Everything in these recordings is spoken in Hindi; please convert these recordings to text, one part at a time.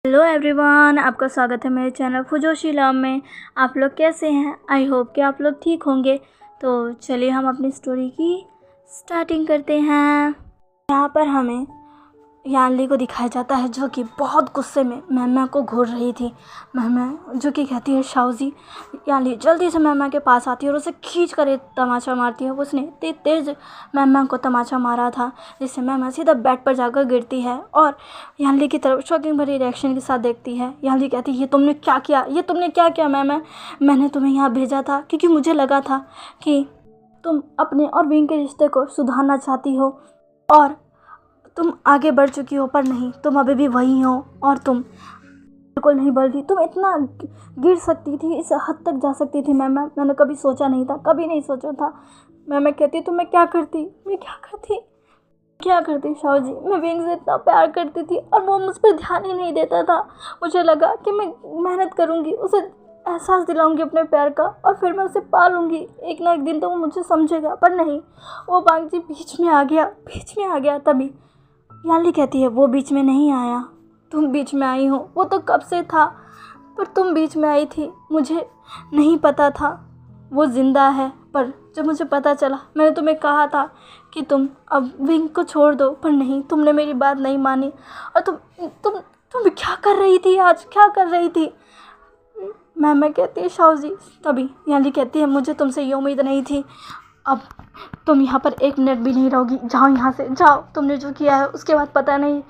हेलो एवरीवन, आपका स्वागत है मेरे चैनल फुजोशी लव में। आप लोग कैसे हैं? आई होप कि आप लोग ठीक होंगे। तो चलिए हम अपनी स्टोरी की स्टार्टिंग करते हैं। यहाँ पर हमें यानली को दिखाया जाता है जो कि बहुत गुस्से में मैमा को घूर रही थी। मैमा जो कि कहती है शाओजी। यानली जल्दी से मैमा के पास आती है और उसे खींच कर एक तमाचा मारती है। उसने तेज मैमा को तमाचा मारा था जिससे मैमा सीधा बेड पर जाकर गिरती है और यानली की तरफ शॉकिंग भरी रिएक्शन के साथ देखती है। यानली कहती है ये तुमने क्या किया, ये तुमने क्या किया मैमा? मैंने तुम्हें यहाँ भेजा था क्योंकि मुझे लगा था कि तुम अपने और विंग के रिश्ते को सुधारना चाहती हो और तुम आगे बढ़ चुकी हो, पर नहीं, तुम अभी भी वही हो और तुम बिल्कुल नहीं बढ़ रही। तुम इतना गिर सकती थी, इस हद तक जा सकती थी मैम। मैंने कभी सोचा नहीं था, कभी नहीं सोचा था। मैं कहती तो मैं क्या करती शाओजी। मैं विंग से इतना प्यार करती थी और वो मुझ पर ध्यान ही नहीं देता था। मुझे लगा कि मैं मेहनत करूँगी, उसे एहसास दिलाऊंगी अपने प्यार का और फिर मैं उसे पालूंगी। एक ना एक दिन तो वो मुझे समझेगा, पर नहीं, वो बांग जी बीच में आ गया। तभी यानली कहती है वो बीच में नहीं आया, तुम बीच में आई हो। वो तो कब से था, पर तुम बीच में आई थी। मुझे नहीं पता था वो ज़िंदा है, पर जब मुझे पता चला मैंने तुम्हें कहा था कि तुम अब विंग को छोड़ दो, पर नहीं, तुमने मेरी बात नहीं मानी। और तुम क्या कर रही थी आज, क्या कर रही थी? मैं कहती है शाओजी। तभी यानली कहती है मुझे तुमसे ये उम्मीद नहीं थी। अब तुम यहाँ पर एक मिनट भी नहीं रहोगी, जाओ यहाँ से, जाओ। तुमने जो किया है उसके बाद पता नहीं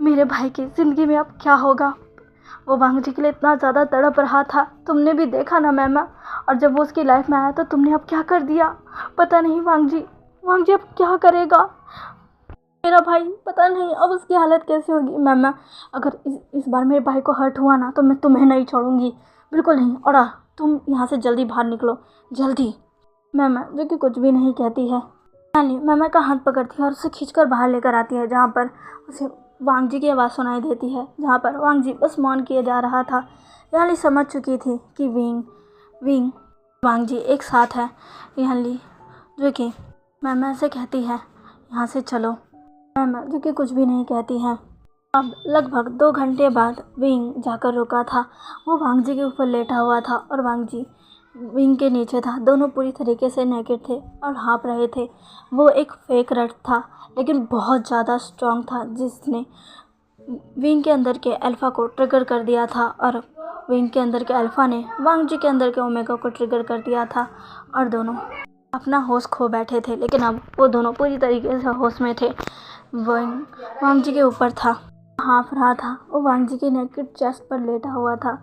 मेरे भाई की ज़िंदगी में अब क्या होगा। वो वांग जी के लिए इतना ज़्यादा तड़प रहा था, तुमने भी देखा ना मैम। और जब वो उसकी लाइफ में आया तो तुमने अब क्या कर दिया। पता नहीं वांग जी अब क्या करेगा मेरा भाई, पता नहीं अब उसकी हालत कैसे होगी। मैम अगर इस बार मेरे भाई को हर्ट हुआ ना तो मैं तुम्हें नहीं छोड़ूंगी, बिल्कुल नहीं। और तुम यहाँ से जल्दी बाहर निकलो, जल्दी। मैमा जो कि कुछ भी नहीं कहती है। यानी मैमा का हाथ पकड़ती है और उसे खींचकर बाहर लेकर आती है, जहाँ पर उसे वांग जी की आवाज़ सुनाई देती है, जहाँ पर वांग जी बस मौन किए जा रहा था। यानी समझ चुकी थी कि विंग वांग जी एक साथ है। यानी जो कि मैमा से कहती है यहाँ से चलो। मैमा जो कि कुछ भी नहीं कहती है। अब लगभग 2 घंटे बाद विंग जाकर रुका था। वो वांग जी के ऊपर लेटा हुआ था और वांग जी विंग के नीचे था। दोनों पूरी तरीके से नेकेड थे और हाँप रहे थे। वो एक फेक रट था लेकिन बहुत ज़्यादा स्ट्रॉन्ग था, जिसने विंग के अंदर के अल्फ़ा को ट्रिगर कर दिया था और विंग के अंदर के अल्फ़ा ने वांग जी के अंदर के ओमेगा को ट्रिगर कर दिया था और दोनों अपना होश खो बैठे थे। लेकिन अब वो दोनों पूरी तरीके से होश में थे। वांग जी के ऊपर था, हाँफ रहा था। वो वांग जी के नेकेड चेस्ट पर लेटा हुआ था।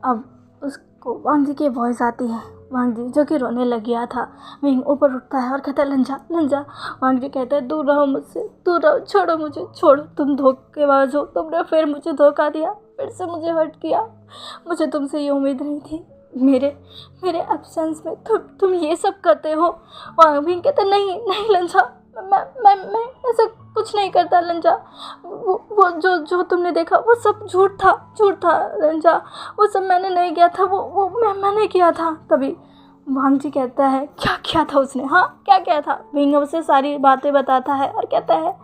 अब उसको वांग जी की वॉइस आती है। वांग जी जो कि रोने लग गया था। विंग ऊपर उठता है और कहता है लंजा। वांग जी कहता है दूर रहो मुझसे, दूर रहो, छोड़ो मुझे, छोड़ो। तुम धोखेबाज हो, तुमने फिर मुझे धोखा दिया, फिर से मुझे हर्ट किया। मुझे तुमसे ये उम्मीद नहीं थी। मेरे एब्सेंस में तुम ये सब करते हो। विंग कहता है नहीं लंजा, मैं ऐसा कुछ नहीं करता लंजा। वो जो तुमने देखा वो सब झूठ था लंजा। वो सब मैंने नहीं किया था, वो मैंने किया था। तभी वांग जी कहता है क्या किया था उसने, हाँ क्या किया था? विंग उसे सारी बातें बताता है और कहता है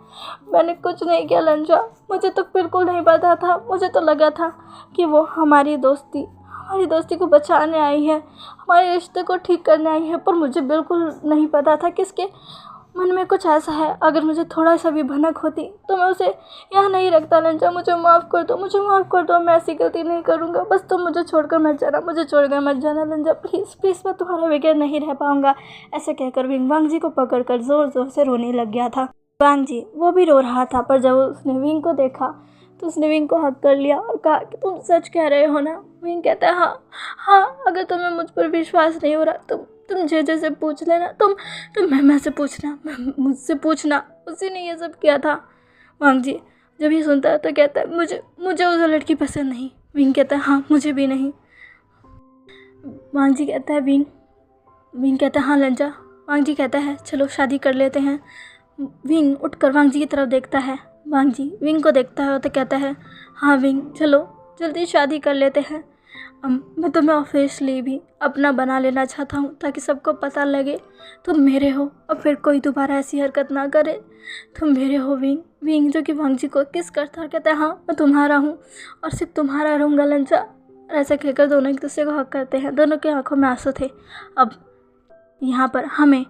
मैंने कुछ नहीं किया लंजा, मुझे तो बिल्कुल नहीं पता था। मुझे तो लगा था कि वो हमारी दोस्ती को बचाने आई है, हमारे रिश्ते को ठीक करने आई है, पर मुझे बिल्कुल नहीं पता था कि इसके मन में कुछ ऐसा है। अगर मुझे थोड़ा सा भी भनक होती तो मैं उसे यहाँ नहीं रखता लंजा। मुझे माफ़ कर दो, मैं ऐसी गलती नहीं करूँगा। बस तुम मुझे छोड़कर मत जाना लंजा, प्लीज़ मैं तुम्हारे बगैर नहीं रह पाऊँगा। ऐसे कहकर विंग वांग जी को पकड़कर ज़ोर से रोने लग गया था। वांग जी वो भी रो रहा था, पर जब उसने विंग को देखा तो उसने विंग को हक कर लिया और कहा कि तुम सच कह रहे हो ना? विंग कहता है हाँ, अगर तुम्हें मुझ पर विश्वास नहीं हो रहा तुम जेजे से पूछ लेना, तुम मैं से पूछना, मुझसे पूछना, उसी ने ये सब किया था। वांग जी जब ये सुनता है तो कहता है मुझे उस लड़की पसंद नहीं। विंग कहता है हाँ मुझे भी नहीं। वांग जी कहता है विंग कहता है हाँ लंजा। वांग जी कहता है चलो शादी कर लेते हैं। विंग उठकर वांग जी की तरफ देखता है। वांग जी विंग को देखता है तो कहता है हाँ विंग, चलो जल्दी शादी कर लेते हैं। मैं तुम्हें ऑफिशियली भी अपना बना लेना चाहता हूँ ताकि सबको पता लगे तुम मेरे हो और फिर कोई दोबारा ऐसी हरकत ना करे। तुम मेरे हो विंग। विंग जो कि वांग जी को किस करता और कहता है हाँ मैं तुम्हारा हूँ और सिर्फ तुम्हारा रहूँगा लंचा। और ऐसा कहकर दोनों एक दूसरे को हक करते हैं। दोनों की आंखों में आंसू थे। अब यहाँ पर हमें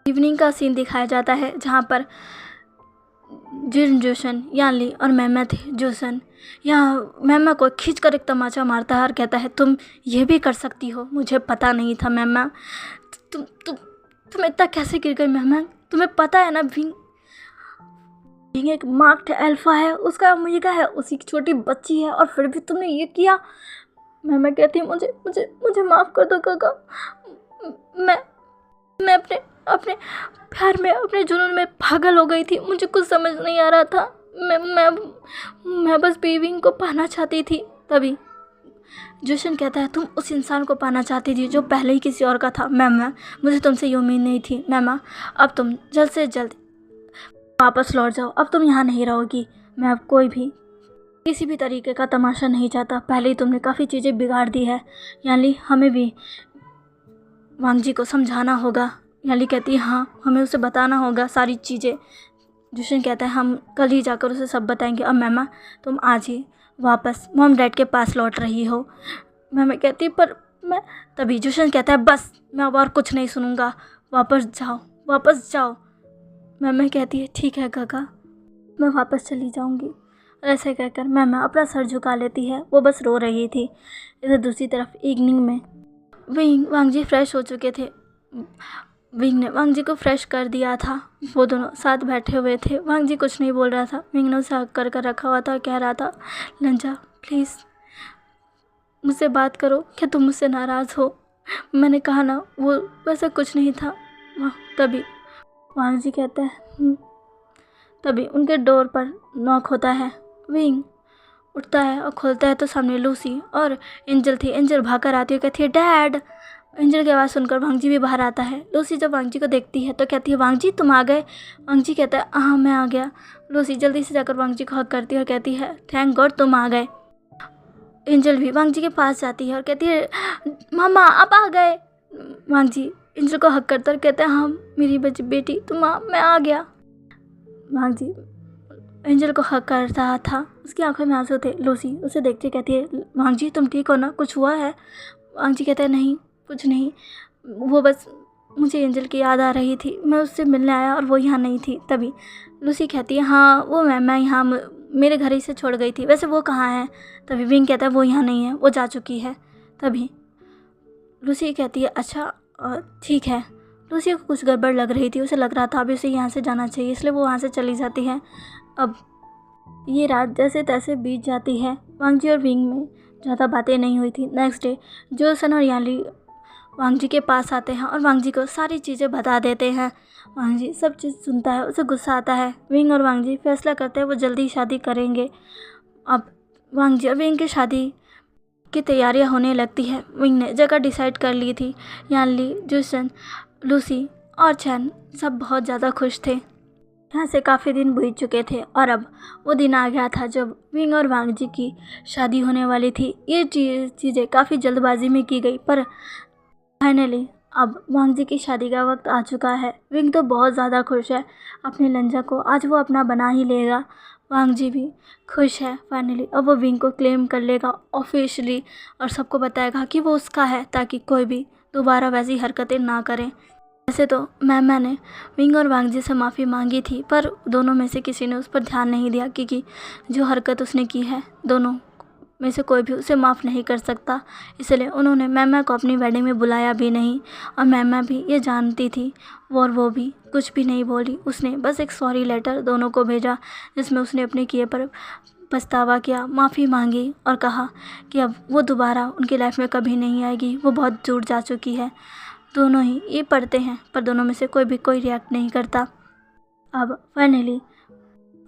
इवनिंग का सीन दिखाया जाता है जहाँ पर जिन जोशन यानली और मैमा थे। जोशन यहाँ मैमा को खींच कर एक तमाचा मारता है और कहता है तुम ये भी कर सकती हो, मुझे पता नहीं था मैमा। तुम इतना कैसे गिर गई मैमा? तुम्हें पता है ना विंग एक मार्क्ड अल्फा है, उसका मुझे है, उसी की छोटी बच्ची है और फिर भी तुमने ये किया। मैमा कहती है मुझे मुझे मुझे माफ़ कर दो काका। मैं अपने प्यार में अपने जुनून में पागल हो गई थी। मुझे कुछ समझ नहीं आ रहा था। मैं बस बीविंग को पाना चाहती थी। तभी जोशन कहता है तुम उस इंसान को पाना चाहती थी जो पहले ही किसी और का था। मैम मुझे तुमसे ये उम्मीद नहीं थी। मैम अब तुम जल्द से जल्द वापस लौट जाओ। अब तुम यहाँ नहीं रहोगी। मैं अब कोई भी किसी भी तरीके का तमाशा नहीं चाहता। पहले ही तुमने काफ़ी चीज़ें बिगाड़ दी है। यानी हमें भी वांग जी को समझाना होगा। याली कहती है हाँ हमें उसे बताना होगा सारी चीज़ें। जोशन कहता है हम कल ही जाकर उसे सब बताएंगे। अब मैमा तुम आज ही वापस मॉम डैड के पास लौट रही हो। मैमा कहती पर मैं। तभी जोशन कहता है बस मैं अब और कुछ नहीं सुनूंगा, वापस जाओ। मैमा कहती है ठीक है काका मैं वापस चली जाऊंगी। ऐसे कहकर मैमा अपना सर झुका लेती है। वो बस रो रही थी। इधर दूसरी तरफ इवनिंग में वांग जी फ्रेश हो चुके थे। विंग ने वांग जी को फ्रेश कर दिया था। वो दोनों साथ बैठे हुए थे। वांग जी कुछ नहीं बोल रहा था। विंग ने उसे हक कर रखा हुआ था। कह रहा था लंजा प्लीज़ मुझसे बात करो। क्या तुम मुझसे नाराज़ हो? मैंने कहा ना वो वैसा कुछ नहीं था। तभी वांग जी कहते हैं तभी उनके डोर पर नॉक होता है। विंग उठता है और खोलता है तो सामने लूसी और एंजल थी। एंजल भागकर आती है, कहती है डैड। एंजल की आवाज़ सुनकर वांग जी भी बाहर आता है। लूसी जब वांग जी को देखती है तो कहती है वांग जी तुम आ गए? वांग जी कहता है हाँ मैं आ गया। लूसी जल्दी से जाकर वांग जी को हक करती है और कहती है थैंक गॉड तुम आ गए। एंजल भी वांग जी के पास जाती है और कहती है मामा आप आ गए। वांग जी एंजल को हक करता और कहते हैं हाँ मेरी बेटी तुम मैं आ गया। वांग जी एंजल को हक कर रहा था। उसकी आंखों में आंसू थे। लूसी उसे देखते कहती है वांग जी तुम ठीक हो ना, कुछ हुआ है? वांग जी कहता है नहीं कुछ नहीं, वो बस मुझे एंजल की याद आ रही थी। मैं उससे मिलने आया और वो यहाँ नहीं थी। तभी लूसी कहती है हाँ वो मैं यहाँ मेरे घर ही से छोड़ गई थी, वैसे वो कहाँ है? तभी विंग कहता है वो यहाँ नहीं है, वो जा चुकी है। तभी लूसी कहती है अच्छा ठीक है। लूसी को कुछ गड़बड़ लग रही थी। उसे लग रहा था अभी उसे यहाँ से जाना चाहिए, इसलिए वो वहाँ से चली जाती है। अब ये रात जैसे तैसे बीत जाती है। वांग जी और विंग में ज़्यादा बातें नहीं हुई थी। नेक्स्ट डे जोसन और याली वांग जी के पास आते हैं और वांग जी को सारी चीज़ें बता देते हैं। वांग जी सब चीज़ सुनता है, उसे गुस्सा आता है। विंग और वांग जी फैसला करते हैं वो जल्दी शादी करेंगे। अब वांग जी और विंग की शादी की तैयारियां होने लगती है। विंग ने जगह डिसाइड कर ली थी। यानली, जोसन, लूसी और चैन सब बहुत ज़्यादा खुश थे। यहाँ से काफ़ी दिन बीत चुके थे और अब वो दिन आ गया था जब विंग और वांग जी की शादी होने वाली थी। ये चीज़ें काफ़ी जल्दबाजी में की गई पर फाइनली अब वांग जी की शादी का वक्त आ चुका है। विंग तो बहुत ज़्यादा खुश है अपने लंजा को आज वो अपना बना ही लेगा। वांग जी भी खुश है। फाइनली अब वो विंग को क्लेम कर लेगा ऑफिशियली और सबको बताएगा कि वो उसका है ताकि कोई भी दोबारा वैसी हरकतें ना करें। वैसे तो मैंने विंग और वांग जी से माफ़ी मांगी थी पर दोनों में से किसी ने उस पर ध्यान नहीं दिया क्योंकि जो हरकत उसने की है दोनों में से कोई भी उसे माफ़ नहीं कर सकता। इसलिए उन्होंने मैमा को अपनी वेडिंग में बुलाया भी नहीं और मैमा भी ये जानती थी और वो भी कुछ भी नहीं बोली। उसने बस एक सॉरी लेटर दोनों को भेजा जिसमें उसने अपने किए पर पछतावा किया, माफ़ी मांगी और कहा कि अब वो दोबारा उनकी लाइफ में कभी नहीं आएगी। वो बहुत दूर जा चुकी है। दोनों ही ये पढ़ते हैं पर दोनों में से कोई रिएक्ट नहीं करता। अब फाइनली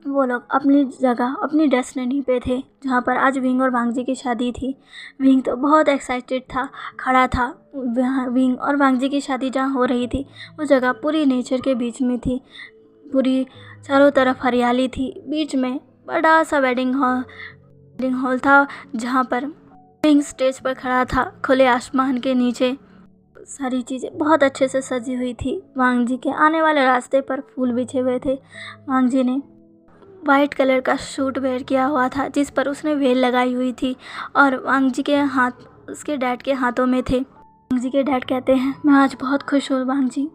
वो लोग अपनी जगह अपनी डेस्टिनी पे थे जहाँ पर आज विंग और वांग जी की शादी थी। विंग तो बहुत एक्साइटेड था, खड़ा था। विंग और वांग जी की शादी जहाँ हो रही थी वो जगह पूरी नेचर के बीच में थी। पूरी चारों तरफ हरियाली थी। बीच में बड़ा सा वेडिंग हॉल था जहाँ पर विंग स्टेज पर खड़ा था खुले आसमान के नीचे। सारी चीज़ें बहुत अच्छे से सजी हुई थी। वांग जी के आने वाले रास्ते पर फूल बिछे हुए थे। वांग जी ने वाइट कलर का सूट वेयर किया हुआ था जिस पर उसने वेल लगाई हुई थी और वांग जी के हाथ उसके डैड के हाथों में थे। वांग जी के डैड कहते हैं, मैं आज बहुत खुश हूँ वांग जी।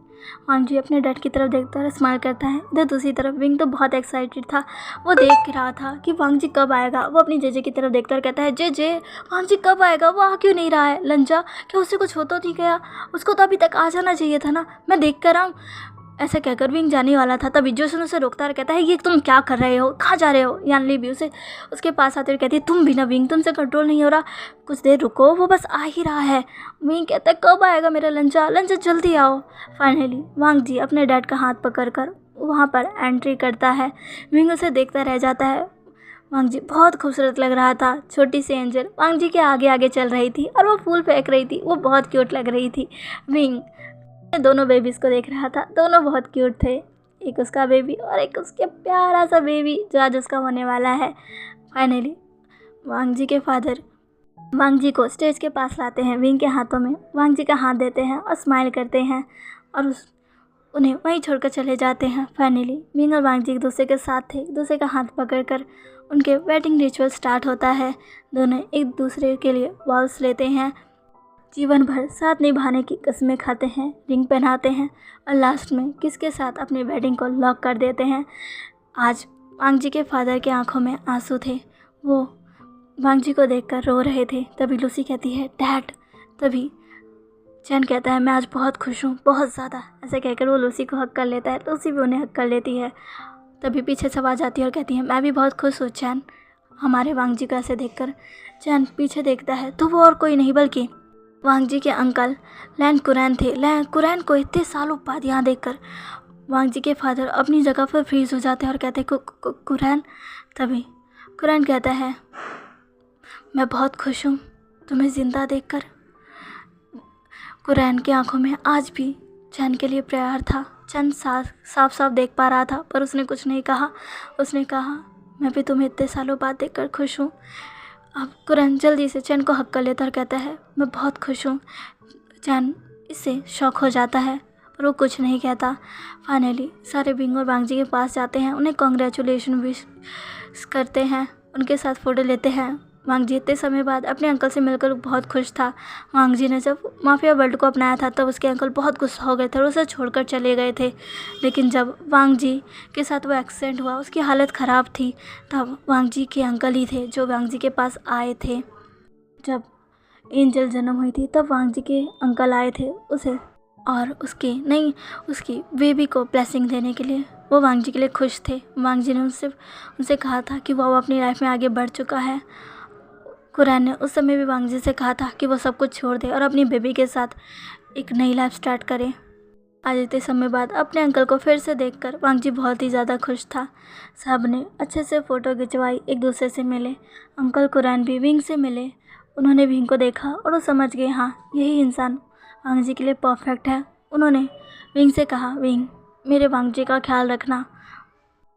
वांग जी अपने डैड की तरफ देखता है, स्माइल करता है। इधर दूसरी तरफ विंग तो बहुत एक्साइटेड था। वो देख रहा था कि वांग जी कब आएगा। वो अपनी जेजे की तरफ देखता और कहता है, जे वांग जी कब आएगा, वो आ क्यों नहीं रहा है। लंजा, क्या उससे कुछ हो तो नहीं गया? उसको तो अभी तक आ जाना चाहिए था ना, मैं देख कर आऊँ। ऐसा कहकर विंग जाने वाला था तभी जोसन उसे रोकता और कहता है, ये तुम क्या कर रहे हो, कहाँ जा रहे हो। यानली भी उसे उसके पास आते हुए कहती है, तुम भी ना विंग, तुमसे कंट्रोल नहीं हो रहा, कुछ देर रुको, वो बस आ ही रहा है। विंग कहता है, कब आएगा मेरा लंजा, लंजा जल्दी आओ। फाइनली वांग जी अपने डैड का हाथ पकड़कर वहाँ पर एंट्री करता है। विंग उसे देखता रह जाता है। वांग जी बहुत खूबसूरत लग रहा था। छोटी सी एंजल वांग जी के आगे आगे चल रही थी और वो फूल फेंक रही थी। वो बहुत क्यूट लग रही थी। विंग दोनों बेबीज़ को देख रहा था। दोनों बहुत क्यूट थे, एक उसका बेबी और एक उसके प्यारा सा बेबी जो आज उसका होने वाला है। फाइनली वांग जी के फादर वांग जी को स्टेज के पास लाते हैं। विंग के हाथों में वांग जी का हाथ देते हैं और स्माइल करते हैं और उन्हें वहीं छोड़कर चले जाते हैं। फाइनली विंग और वांग जी एक दूसरे के साथ थे। एक दूसरे का हाथ पकड़कर उनके वेडिंग रिचुअल स्टार्ट होता है। दोनों एक दूसरे के लिए वॉव्स लेते हैं, जीवन भर साथ निभाने की कस्में खाते हैं, रिंग पहनाते हैं और लास्ट में किसके साथ अपनी वेडिंग को लॉक कर देते हैं। आज वांग जी के फादर के आंखों में आंसू थे। वो वांग जी को देखकर रो रहे थे। तभी लूसी कहती है, डैड। तभी चैन कहता है, मैं आज बहुत खुश हूँ, बहुत ज़्यादा। ऐसे कहकर वो लूसी को हक कर लेता है। लूसी भी उन्हें हक कर लेती है। तभी पीछे से आवाज़ आती है और कहती है, मैं भी बहुत खुश हूँ चैन, हमारे वांग जी को ऐसे देखकर। चैन पीछे देखता है तो वो और कोई नहीं बल्कि वांग जी के अंकल लैन कुरैन थे। लैन कुरैन को इतने सालों बाद यहाँ देखकर वांग जी के फादर अपनी जगह पर फ्रीज हो जाते हैं और कहते हैं, कुरैन। तभी कुरैन कहता है, मैं बहुत खुश हूँ तुम्हें ज़िंदा देखकर। कुरैन की आंखों में आज भी चैन के लिए प्यार था। चैन साफ साफ देख पा रहा था पर उसने कुछ नहीं कहा। उसने कहा, मैं भी तुम्हें इतने सालों बाद देखकर खुश हूँ। अब कुरैन जल्दी से चैन को हक कर लेता और कहता है, मैं बहुत खुश हूँ। चैन इससे शॉक हो जाता है पर वो कुछ नहीं कहता। फाइनली सारे विंग और वांग जी के पास जाते हैं, उन्हें कॉन्ग्रेचुलेशन विश करते हैं, उनके साथ फ़ोटो लेते हैं। वांग जी इतने समय बाद अपने अंकल से मिलकर बहुत खुश था। वांग जी ने जब माफिया वर्ल्ड को अपनाया था तब उसके अंकल बहुत गुस्सा हो गए थे और उसे छोड़कर चले गए थे। लेकिन जब वांग जी के साथ वो एक्सीडेंट हुआ, उसकी हालत ख़राब थी, तब वांग जी के अंकल ही थे जो वांग जी के पास आए थे। जब एंजल जन्म हुई थी तब वांग जी के अंकल आए थे उसे और उसकी बेबी को ब्लेसिंग देने के लिए। वो वांग जी के लिए खुश थे। वांग जी ने उनसे कहा था कि वो अपनी लाइफ में आगे बढ़ चुका है। कुरैन ने उस समय भी वांग जी से कहा था कि वो सब कुछ छोड़ दे और अपनी बेबी के साथ एक नई लाइफ स्टार्ट करे। आज इतने समय बाद अपने अंकल को फिर से देखकर वांग जी बहुत ही ज़्यादा खुश था। सब ने अच्छे से फ़ोटो खिंचवाई, एक दूसरे से मिले। अंकल कुरैन भी विंग से मिले। उन्होंने विंग को देखा और वो समझ गए, हाँ यही इंसान वांग जी के लिए परफेक्ट है। उन्होंने विंग से कहा, विंग मेरे वांग जी का ख्याल रखना।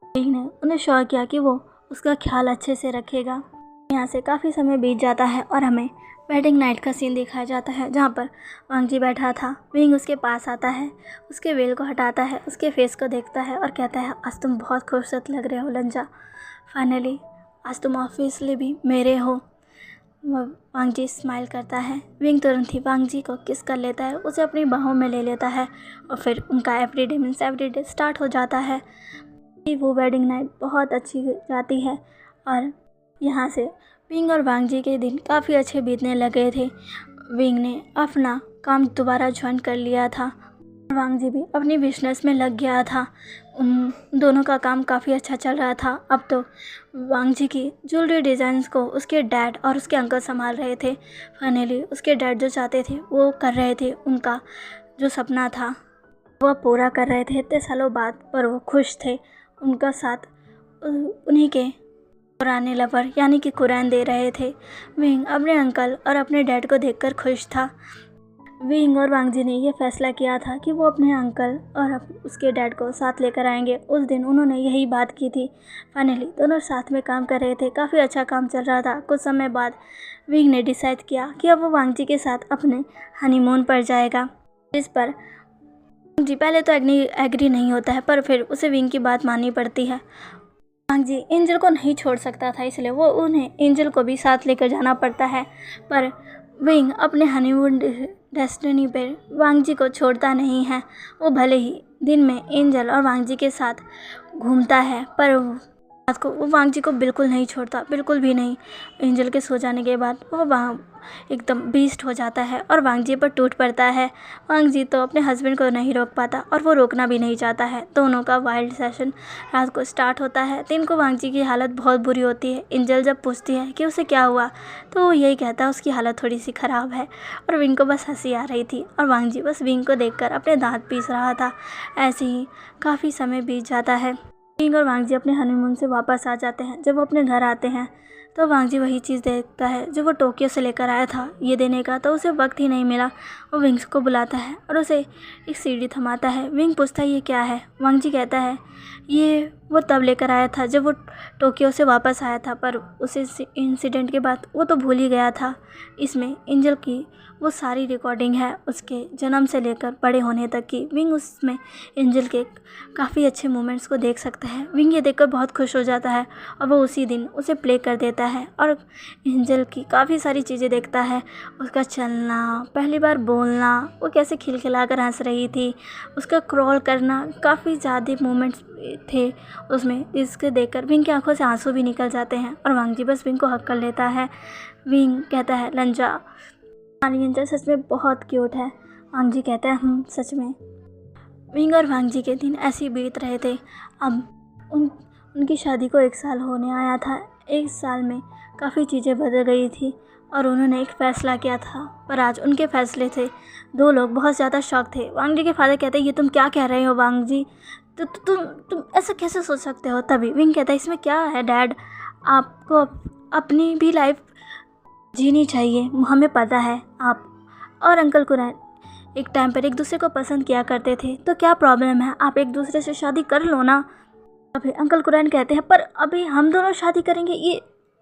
विंग ने उन्हें श्योर किया कि वो उसका ख्याल अच्छे से रखेगा। यहाँ से काफ़ी समय बीत जाता है और हमें वेडिंग नाइट का सीन दिखाया जाता है जहाँ पर वांग जी बैठा था। विंग उसके पास आता है, उसके वेल को हटाता है, उसके फेस को देखता है और कहता है, आज तुम बहुत खूबसूरत लग रहे हो लंजा। फाइनली आज तुम ऑफिशियली भी मेरे हो। वांग जी स्माइल करता है। विंग तुरंत ही वांग जी को किस कर लेता है, उसे अपनी बाहों में ले लेता है और फिर उनका एवरीडे स्टार्ट हो जाता है। वो वेडिंग नाइट बहुत अच्छी जाती है और यहाँ से विंग और वांग जी के दिन काफ़ी अच्छे बीतने लगे थे। विंग ने अपना काम दोबारा ज्वाइन कर लिया था। वांग जी भी अपनी बिजनेस में लग गया था। उन दोनों का काम काफ़ी अच्छा चल रहा था। अब तो वांग जी की ज्वेलरी डिज़ाइंस को उसके डैड और उसके अंकल संभाल रहे थे। फाइनली उसके डैड जो चाहते थे वो कर रहे थे, उनका जो सपना था वह पूरा कर रहे थे इतने सालों बाद। पर वो खुश थे, उनका साथ उन्हीं के पुराने लवर यानी कि कुरैन दे रहे थे। विंग अपने अंकल और अपने डैड को देखकर खुश था। विंग और वांग जी ने ये फैसला किया था कि वो अपने अंकल और उसके डैड को साथ लेकर आएंगे। उस दिन उन्होंने यही बात की थी। फाइनली दोनों साथ में काम कर रहे थे, काफ़ी अच्छा काम चल रहा था। कुछ समय बाद विंग ने डिसाइड किया कि अब वो वांग जी के साथ अपने हनीमून पर जाएगा। इस पर वांग जी पहले तो एग्री नहीं होता है, पर फिर उसे विंग की बात माननी पड़ती है। वांग जी एंजल को नहीं छोड़ सकता था, इसलिए वो उन्हें एंजल को भी साथ लेकर जाना पड़ता है। पर विंग अपने हनीमून डेस्टिनी पर वांग जी को छोड़ता नहीं है। वो भले ही दिन में एंजल और वांग जी के साथ घूमता है, पर रात को वो वांग जी को बिल्कुल नहीं छोड़ता, बिल्कुल भी नहीं। एंजल के सो जाने के बाद वो वहाँ एकदम बीस्ट हो जाता है और वांग जी पर टूट पड़ता है। वांग जी तो अपने हस्बैंड को नहीं रोक पाता और वो रोकना भी नहीं चाहता है। दोनों का वाइल्ड सेशन रात को स्टार्ट होता है। दिन को वांग जी की हालत बहुत बुरी होती है। एंजल जब पूछती है कि उसे क्या हुआ, तो वो यही कहता है उसकी हालत थोड़ी सी ख़राब है। और विंग को बस हंसी आ रही थी और वांग जी बस विंग को देखकर अपने दांत पीस रहा था। ऐसे ही काफ़ी समय बीत जाता है। विंग और वांग जी अपने हनीमून से वापस आ जाते हैं। जब वो अपने घर आते हैं तो वांग जी वही चीज़ देखता है जो वो टोक्यो से लेकर आया था ये देने का, तो उसे वक्त ही नहीं मिला। वो विंग्स को बुलाता है और उसे एक सीढ़ी थमाता है। विंग पूछता है ये क्या है। वांग जी कहता है ये वो तब लेकर आया था जब वो टोक्यो से वापस आया था, पर उस इंसिडेंट के बाद वो तो भूल ही गया था। इसमें एंजल की वो सारी रिकॉर्डिंग है उसके जन्म से लेकर बड़े होने तक की। विंग उसमें एंजल के काफ़ी अच्छे मोमेंट्स को देख सकता है। विंग ये देखकर बहुत खुश हो जाता है और वो उसी दिन उसे प्ले कर देता है और एंजल की काफ़ी सारी चीज़ें देखता है। उसका चलना, पहली बार बोलना, वो कैसे खिलखिलाकर हंस रही थी, उसका क्रॉल करना, काफ़ी ज़्यादा मोमेंट्स थे उसमें, जिसके देखकर विंग की आंखों से आंसू भी निकल जाते हैं और वांग जी बस विंग को हक कर लेता है। विंग कहता है लंजा, हमारी एंजल सच में बहुत क्यूट है। वांग जी कहता है सच में। विंग और वांग जी के दिन ऐसे ही बीत रहे थे। अब उनकी शादी को 1 साल होने आया था। 1 साल में काफ़ी चीज़ें बदल गई थी और उन्होंने एक फ़ैसला किया था, पर आज उनके फैसले थे 2 लोग बहुत ज़्यादा शॉक थे। वांग जी के फादर कहते हैं ये तुम क्या कह रहे हो वांग जी, तो तुम ऐसा कैसे सोच सकते हो। तभी विंग कहता है इसमें क्या है डैड, आपको अपनी भी लाइफ जीनी चाहिए, हमें पता है आप और अंकल कुरैन एक टाइम पर एक दूसरे को पसंद किया करते थे, तो क्या प्रॉब्लम है, आप एक दूसरे से शादी कर लो ना। अभी अंकल कुरैन कहते हैं पर अभी हम दोनों शादी करेंगे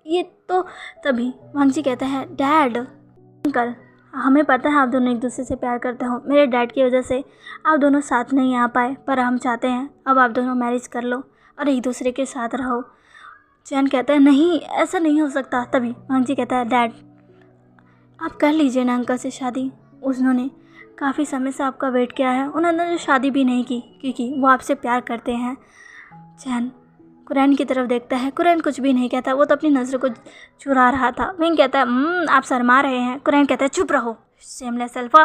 ये तो। तभी वांग जी कहता है डैड अंकल हमें पता है आप दोनों एक दूसरे से प्यार करते हो, मेरे डैड की वजह से आप दोनों साथ नहीं आ पाए, पर हम चाहते हैं अब आप दोनों मैरिज कर लो और एक दूसरे के साथ रहो। चैन कहता है नहीं ऐसा नहीं हो सकता। तभी वांग जी कहता है डैड आप कर लीजिए ना अंकल से शादी, उन्होंने काफ़ी समय से आपका वेट किया है, उन्होंने शादी भी नहीं की क्योंकि वो आपसे प्यार करते हैं। चैन कुरैन की तरफ देखता है, कुरैन कुछ भी नहीं कहता, वो तो अपनी नज़र को चुरा रहा था। विंग कहता है आप शर्मा रहे हैं। कुरैन कहता है चुप रहो शेमलेस अल्फा।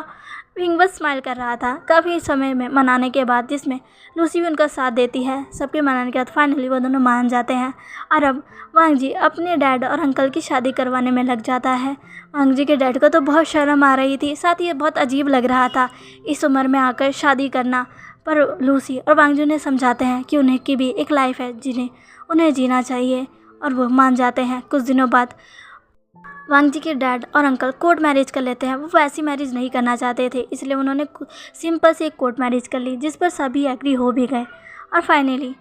विंग बस स्माइल कर रहा था। काफ़ी समय में मनाने के बाद, जिसमें लूसी भी उनका साथ देती है, सबके मनाने के बाद फाइनली वो दोनों मान जाते हैं और अब वांग जी अपने डैड और अंकल की शादी करवाने में लग जाता है। वांग जी के डैड को तो बहुत शर्म आ रही थी, साथ ही बहुत अजीब लग रहा था इस उम्र में आकर शादी करना, पर लूसी और वांग जी उन्हें समझाते हैं कि उन्हें की भी एक लाइफ है जिन्हें उन्हें जीना चाहिए और वो मान जाते हैं। कुछ दिनों बाद वांग जी के डैड और अंकल कोर्ट मैरिज कर लेते हैं। वो वैसी मैरिज नहीं करना चाहते थे, इसलिए उन्होंने सिंपल से एक कोर्ट मैरिज कर ली, जिस पर सभी एग्री हो भी गए। और फाइनली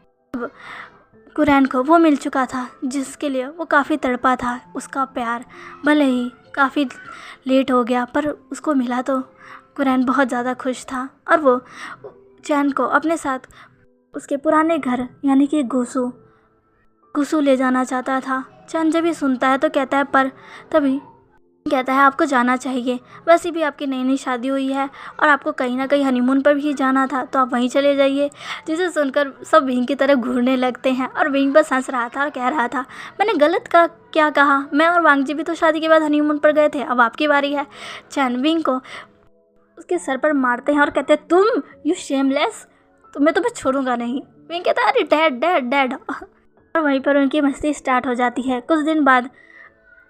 कुरैन को वो मिल चुका था जिसके लिए वो काफ़ी तड़पा था। उसका प्यार भले ही काफ़ी लेट हो गया, पर उसको मिला तो कुरैन बहुत ज़्यादा खुश था और वो चैन को अपने साथ उसके पुराने घर यानी कि गुसू ले जाना चाहता था। चैन जब भी सुनता है तो कहता है पर तभी कहता है आपको जाना चाहिए, वैसे भी आपकी नई नई शादी हुई है और आपको कहीं ना कहीं हनीमून पर भी जाना था, तो आप वहीं चले जाइए। जिसे सुनकर सब विंग की तरफ घूरने लगते हैं और विंग बस हंस रहा था और कह रहा था मैंने गलत क्या कहा, मैं और वांग जी भी तो शादी के बाद हनीमून पर गए थे, अब आपकी बारी है। चैन विंग को उसके सर पर मारते हैं और कहते हैं तुम यू शेमलेस, मैं तुम्हें छोड़ूंगा नहीं। विंग कहता है अरे डैड डैड डैड और वहीं पर उनकी मस्ती स्टार्ट हो जाती है। कुछ दिन बाद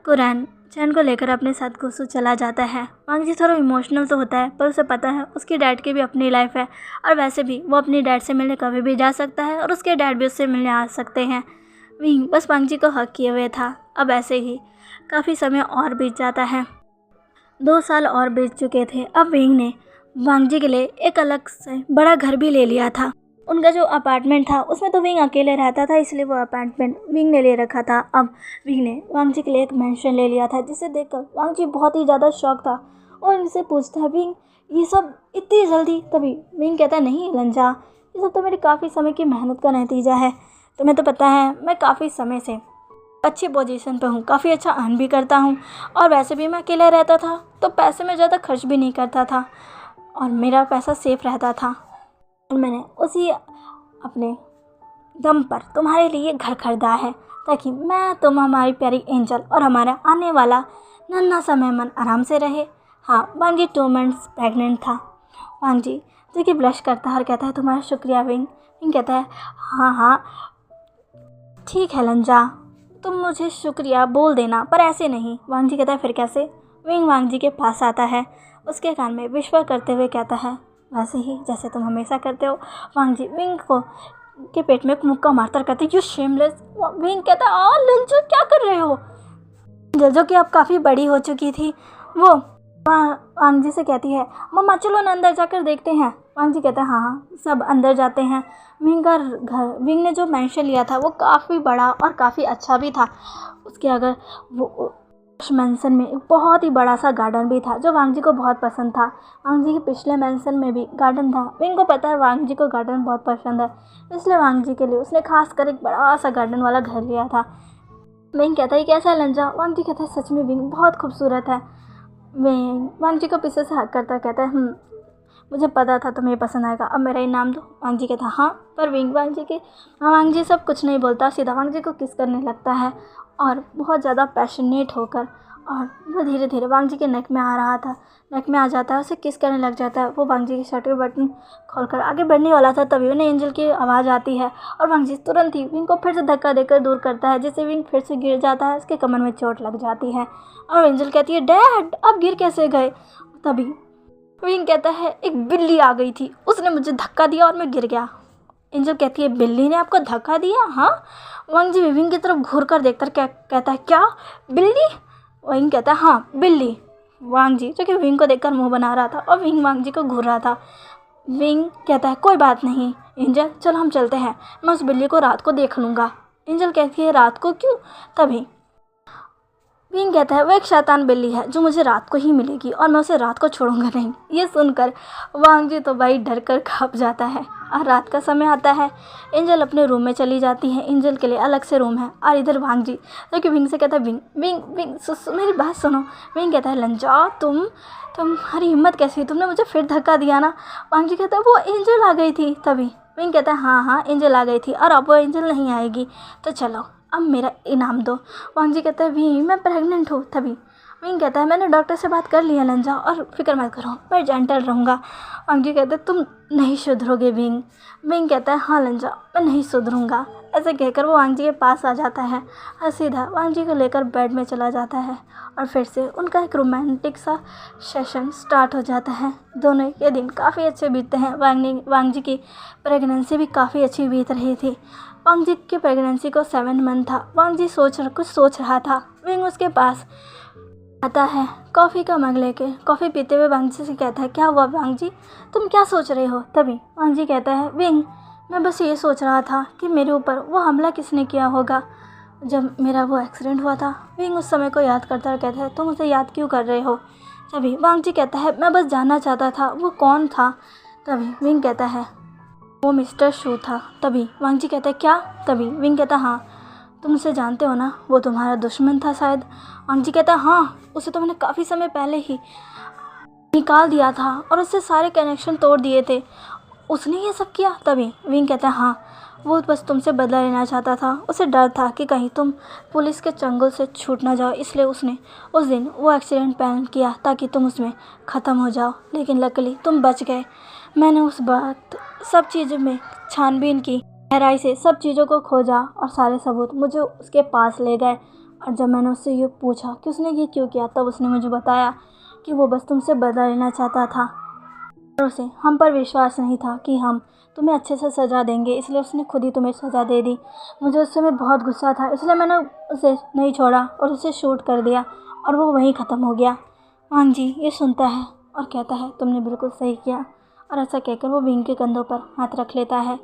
कुरैन चैन को लेकर अपने साथ गुसू चला जाता है। वांग जी थोड़ा इमोशनल तो होता है, पर उसे पता है उसके डैड की भी अपनी लाइफ है और वैसे भी वो अपने डैड से मिलने कभी भी जा सकता है और उसके डैड भी उससे मिलने आ सकते हैं। विंग बस वांग जी को हक किए हुए था। अब ऐसे ही काफ़ी समय और बीत जाता है। 2 साल और बीत चुके थे। अब विंग ने वांग जी के लिए एक अलग से बड़ा घर भी ले लिया था। उनका जो अपार्टमेंट था उसमें तो विंग अकेले रहता था, इसलिए वो अपार्टमेंट विंग ने ले रखा था। अब विंग ने वांग जी के लिए एक मेंशन ले लिया था, जिसे देखकर वांग जी बहुत ही ज़्यादा शॉक था और इनसे पूछता है, विंग ये सब इतनी जल्दी? तभी विंग कहता है, नहीं लंजा, ये सब तो मेरी काफ़ी समय की मेहनत का नतीजा है। तुम्हें तो पता है मैं काफ़ी समय से अच्छी पोजीशन पे हूँ, काफ़ी अच्छा अर्न भी करता हूँ, और वैसे भी मैं अकेला रहता था तो पैसे में ज़्यादा खर्च भी नहीं करता था और मेरा पैसा सेफ रहता था। और मैंने उसी अपने दम पर तुम्हारे लिए घर खरीदा है, ताकि मैं, तुम, हमारी प्यारी एंजल और हमारा आने वाला नन्हा सा मेहमान आराम से रहे। हाँ, वांग जी 2 मंथ्स प्रेग्नेंट था। वांग जी जो कि ब्लश करता है और कहता है, तुम्हारा शुक्रिया विंग। विंग कहता है, हाँ हाँ ठीक है लंजा, तुम मुझे शुक्रिया बोल देना, पर ऐसे नहीं। वांग जी कहता है, फिर कैसे? विंग वांग जी के पास आता है, उसके कान में विश्वास करते हुए कहता है, वैसे ही जैसे तुम हमेशा करते हो। वांग जी विंग को के पेट में एक मुक्का मारकर कहते, यू शेमलेस। विंग कहता है, लंजू क्या कर रहे हो? जो कि अब काफ़ी बड़ी हो चुकी थी, वो वांग जी से कहती है, मम्मा चलो ना अंदर जाकर देखते हैं। वांग जी कहता है, हाँ हाँ, सब अंदर जाते हैं। विंग का घर, विंग ने जो मेंशन लिया था वो काफ़ी बड़ा और काफ़ी अच्छा भी था। उसके अगर वो उस मेंशन में एक बहुत ही बड़ा सा गार्डन भी था, जो वांग जी को बहुत पसंद था। वांग जी के पिछले मेंशन में भी गार्डन था। विंग को पता है वांग जी को गार्डन बहुत पसंद है, इसलिए वांग जी के लिए उसने खास कर एक बड़ा सा गार्डन वाला घर लिया था। विंग कहता है, कैसा है लंजा? वांग जी कहता है, सच में विंग बहुत खूबसूरत है। विंग वांग जी को पीछे से हक करता कहता है, मुझे पता था तुम्हें पसंद आएगा, अब मेरा इनाम दो। वांग जी कहता है, हाँ। पर विंग वांग जी सब कुछ नहीं बोलता, सीधा वांग जी को किस करने लगता है और बहुत ज़्यादा पैशनेट होकर, और वो धीरे धीरे वांग जी के नेक में आ रहा था, नेक में आ जाता है, उसे किस करने लग जाता है। वो वांग जी की शर्ट के बटन खोलकर आगे बढ़ने वाला था, तभी उन्हें एंजल की आवाज़ आती है और वांग जी तुरंत ही विंग को फिर से धक्का देकर दूर करता है, जिससे विंग फिर से गिर जाता है, उसके कमर में चोट लग जाती है और एंजल कहती है, डैड आप गिर कैसे गए? तभी विंग कहता है, एक बिल्ली आ गई थी, उसने मुझे धक्का दिया और मैं गिर गया। एंजल कहती है, बिल्ली ने आपको धक्का दिया? हाँ। वांग जी विंग की तरफ घूर कर देखकर कहता है, क्या बिल्ली? विंग कहता है, हाँ बिल्ली। वांग जी जो कि विंग को देखकर मुंह बना रहा था और विंग वांग जी को घूर रहा था। विंग कहता है, कोई बात नहीं एंजल, चल हम चलते हैं, मैं उस बिल्ली को रात को देख लूँगा। एंजल कहती है, रात को क्यों? तभी विंग कहता है, वो एक शैतान बिल्ली है जो मुझे रात को ही मिलेगी और मैं उसे रात को छोड़ूंगा नहीं। ये सुनकर वांग जी तो भाई डर कर काँप जाता है और रात का समय आता है। एंजल अपने रूम में चली जाती है, एंजल के लिए अलग से रूम है और इधर वांग जी जो कि विंग से कहता है, विंग विंग विंग मेरी बात सुनो। विंग कहता है, लंजा तुम्हारी हिम्मत कैसी, तुमने मुझे फिर धक्का दिया ना? वांग जी कहता है, वो एंजल आ गई थी। तभी विंग कहता है, हाँ हाँ एंजल आ गई थी और अब वो एंजल नहीं आएगी, तो चलो अब मेरा इनाम दो। वांग जी कहता है, विंग मैं प्रेग्नेंट हूँ। तभी विंग कहता है, मैंने डॉक्टर से बात कर लिया लंजा, और फिक्र मत करो मैं जेंटल रहूँगा। वांग जी कहते हैं, तुम नहीं सुधरोगे विंग। विंग कहता है, हाँ लंजा मैं नहीं सुधरूँगा। ऐसे कहकर वो वांग जी के पास आ जाता है और सीधा वांग जी को लेकर बेड में चला जाता है और फिर से उनका एक रोमांटिक सा सेशन स्टार्ट हो जाता है। दोनों ये दिन काफ़ी अच्छे बीतते हैं। वांग जी की प्रेगनेंसी भी काफ़ी अच्छी बीत रही थी। वांग जी की प्रेगनेंसी को 7 मंथ था। वांग जी कुछ सोच रहा था। विंग उसके पास आता है कॉफ़ी का मग लेके। कॉफ़ी पीते हुए वांग जी से कहता है, क्या हुआ वांग जी, तुम क्या सोच रहे हो? तभी वांग जी कहता है, विंग मैं बस ये सोच रहा था कि मेरे ऊपर वो हमला किसने किया होगा जब मेरा वो एक्सीडेंट हुआ था। विंग उस समय को याद करता है, कहता है, तुम उसे याद क्यों कर रहे हो? तभी वांग जी कहता है, मैं बस जानना चाहता था वो कौन था। तभी विंग कहता है, वो मिस्टर शू था। तभी वांग जी कहता है, क्या? तभी विंग कहता है, हाँ तुम उसे जानते हो ना, वो तुम्हारा दुश्मन था शायद। वांग जी कहता है, हाँ उसे तो मैंने काफ़ी समय पहले ही निकाल दिया था और उससे सारे कनेक्शन तोड़ दिए थे, उसने ये सब किया। तभी विंग कहता है, हाँ वो बस तुमसे बदला लेना चाहता था, उसे डर था कि कहीं तुम पुलिस के चंगुल से छूट ना जाओ, इसलिए उसने उस दिन वो एक्सीडेंट प्लान किया ताकि तुम उसमें ख़त्म हो जाओ, लेकिन लकीली तुम बच गए। मैंने उस वक्त सब चीज़ों में छानबीन की, गहराई से सब चीज़ों को खोजा और सारे सबूत मुझे उसके पास ले गए, और जब मैंने उससे ये पूछा कि उसने ये क्यों किया, तब उसने मुझे बताया कि वो बस तुमसे बदला लेना चाहता था और उसे हम पर विश्वास नहीं था कि हम तुम्हें अच्छे से सज़ा देंगे, इसलिए उसने खुद ही तुम्हें सज़ा दे दी। मुझे उस समय बहुत गुस्सा था, इसलिए मैंने उसे नहीं छोड़ा और उसे शूट कर दिया और वो वहीं ख़त्म हो गया। वांग जी ये सुनता है और कहता है तुमने बिल्कुल सही किया, और ऐसा कहकर वो विंग के कंधों पर हाथ रख लेता है।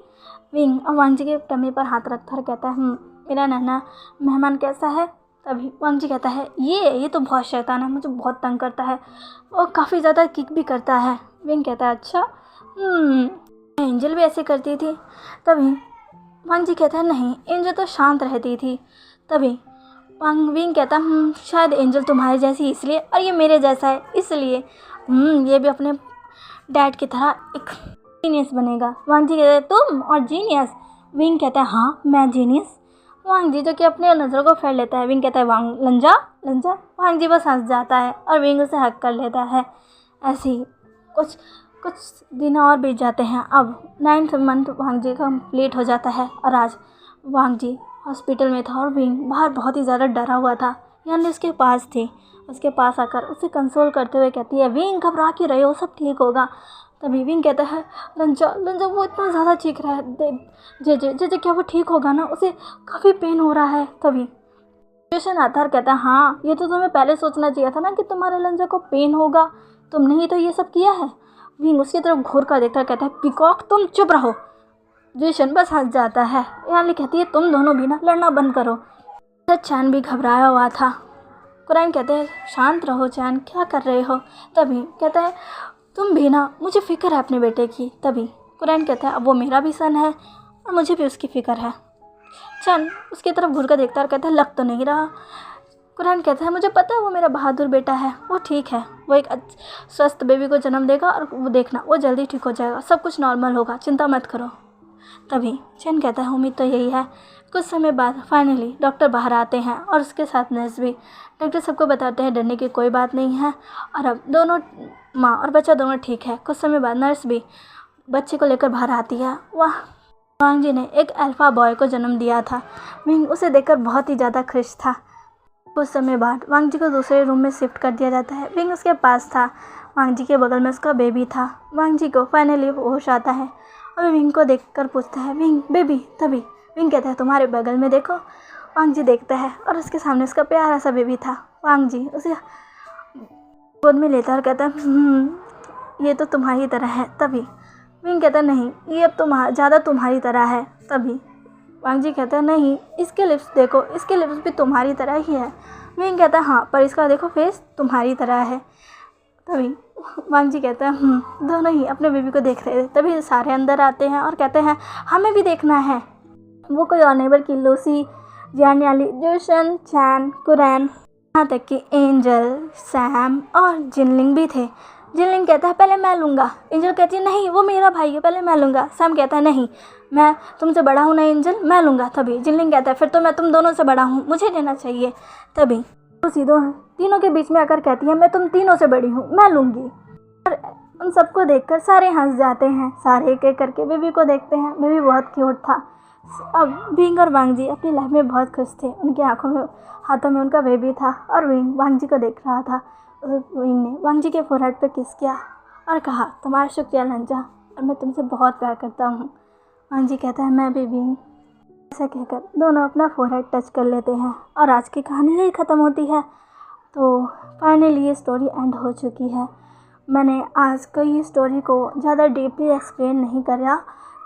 विंग और वांग जी के टमी पर हाथ रखकर कहता है मेरा नन्हा मेहमान कैसा है। तभी वांग जी कहता है ये तो बहुत शैतान है, मुझे बहुत तंग करता है और काफ़ी ज़्यादा किक भी करता है। विंग कहता है अच्छा एंजल भी ऐसे करती थी। तभी वांग जी कहता है नहीं, एंजल तो शांत रहती थी। तभी विंग कहता शायद एंजल तुम्हारे जैसी इसलिए और ये मेरे जैसा है इसलिए ये भी अपने डैड की तरह एक जीनियस बनेगा। वांग जी कहता है तुम और जीनियस। विंग कहता है हाँ मैं जीनियस। वांग जी जो कि अपने नज़रों को फेर लेता है। विंग कहता है वांग लंजा लंजा। वांग जी बस हंस जाता है और विंग उसे हक कर लेता है। ऐसे ही कुछ दिन और बीत जाते हैं। अब 9th मंथ वांग जी कंप्लीट हो जाता है और आज वांग जी हॉस्पिटल में था और विंग बाहर बहुत ही ज़्यादा डरा हुआ था। यानी उसके पास थी, उसके पास आकर उसे कंसोल करते हुए कहती है विंग घबरा के रहे हो, सब ठीक होगा। तभी विंग कहता है लंजा लंजा वो इतना ज़्यादा चीख रहा है, जे क्या वो ठीक होगा ना, उसे काफ़ी पेन हो रहा है। तभी ट्यूशन आता है कहता है हाँ ये तो तुम्हें पहले सोचना चाहिए था ना कि तुम्हारे लंजा को पेन होगा, तुमने ही तो ये सब किया है। विंग उसकी तरफ घूर कर देखता कहता है पीकॉक तुम चुप रहो। जेसन बस हंस जाता है। यानी कहती है तुम दोनों भी ना लड़ना बंद करो। चैन भी घबराया हुआ था। कुरान कहते हैं शांत रहो चैन, क्या कर रहे हो। तभी कहता है तुम भी ना, मुझे फ़िक्र है अपने बेटे की। तभी कुरान कहता है अब वो मेरा भी सन है और मुझे भी उसकी फ़िक्र है। चैन उसकी तरफ घूर कर देखता है और कहता है लग तो नहीं रहा। कुरान कहता है मुझे पता है वो मेरा बहादुर बेटा है, वो ठीक है, वो एक स्वस्थ बेबी को जन्म देगा और वो देखना वो जल्दी ठीक हो जाएगा, सब कुछ नॉर्मल होगा, चिंता मत करो। तभी चैन कहता है उम्मीद तो यही है। कुछ समय बाद फाइनली डॉक्टर बाहर आते हैं और उसके साथ नर्स भी। डॉक्टर सबको बताते हैं डरने की कोई बात नहीं है और अब दोनों माँ और बच्चा दोनों ठीक है। कुछ समय बाद नर्स भी बच्चे को लेकर बाहर आती है। वांग जी ने एक अल्फ़ा बॉय को जन्म दिया था। विंग उसे देखकर बहुत ही ज़्यादा खुश था। कुछ समय बाद वांग जी को दूसरे रूम में शिफ्ट कर दिया जाता है। विंग उसके पास था, वांग जी के बगल में उसका बेबी था। वांग जी को फाइनली होश आता है और विंग को देखकर पूछता है विंग बेबी। तभी विंग कहता है तुम्हारे बगल में देखो। वांग जी देखता है और उसके सामने उसका प्यारा सा बेबी था। वांग जी उसे गोद में लेता है और कहता है ये तो तुम्हारी तरह है। तभी विंग कहता है नहीं ये अब ज़्यादा तुम्हारी तरह है। तभी वांग जी कहता है नहीं इसके लिप्स देखो, इसके लिप्स भी तुम्हारी तरह ही है। विंग कहता है हाँ पर इसका देखो फेस तुम्हारी तरह है। तभी वांग जी कहता है दोनों ही अपने बेबी को देख रहे थे। तभी सारे अंदर आते हैं और कहते हैं हमें भी देखना है। वो कोई और नहीं बल्कि लूसी, जियानयाली, जोशन, चैन, कुरैन, यहाँ तक कि एंजल, सैम और जिनलिंग भी थे। जिनलिंग कहता है पहले मैं लूँगा। एंजल कहती है नहीं वो मेरा भाई है, पहले मैं लूँगा। सैम कहता है नहीं मैं तुमसे बड़ा हूँ ना एंजल, मैं लूँगा। तभी जिनलिंग कहता है फिर तो मैं तुम दोनों से बड़ा हूँ, मुझे लेना चाहिए। तभी लूसी तीनों के बीच में आकर कहती है मैं तुम तीनों से बड़ी हूँ, मैं लूँगी। और उन सबको देखकर सारे हंस जाते हैं। सारे एक एक करके बेबी को देखते हैं। बेबी बहुत क्यूट था। अब विंग और वांग जी अपनी लाइफ में बहुत खुश थे। उनकी हाथों में उनका बेबी था और विंग वांग जी को देख रहा था। विंग ने वांग जी के फोरहेड पे किस किया और कहा तुम्हारा शुक्रिया लंजा, और मैं तुमसे बहुत प्यार करता हूँ। वांग जी कहता है मैं भी विंग। ऐसा कहकर दोनों अपना फोरहेड टच कर लेते हैं और आज की कहानी यही ख़त्म होती है। तो फाइनली ये स्टोरी एंड हो चुकी है। मैंने आज कई स्टोरी को ज़्यादा डीपली एक्सप्लेन नहीं करा,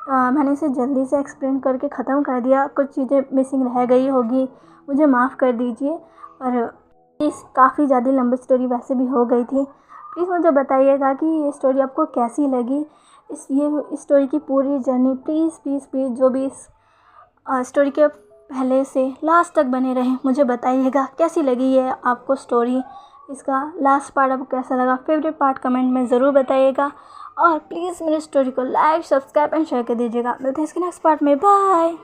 मैंने इसे जल्दी से एक्सप्लेन करके ख़त्म कर दिया। कुछ चीज़ें मिसिंग रह गई होगी, मुझे माफ़ कर दीजिए। पर इस काफ़ी ज़्यादा लंबी स्टोरी वैसे भी हो गई थी। प्लीज़ मुझे बताइएगा कि ये स्टोरी आपको कैसी लगी। ये स्टोरी की पूरी जर्नी प्लीज़ जो भी इस स्टोरी के पहले से लास्ट तक बने रहें, मुझे बताइएगा कैसी लगी ये आपको स्टोरी। इसका लास्ट पार्ट आपको कैसा लगा, फेवरेट पार्ट कमेंट में ज़रूर बताइएगा। और प्लीज़ मेरी स्टोरी को लाइक, सब्सक्राइब एंड शेयर कर दीजिएगा। मिलते हैं इसके नेक्स्ट पार्ट में। बाय।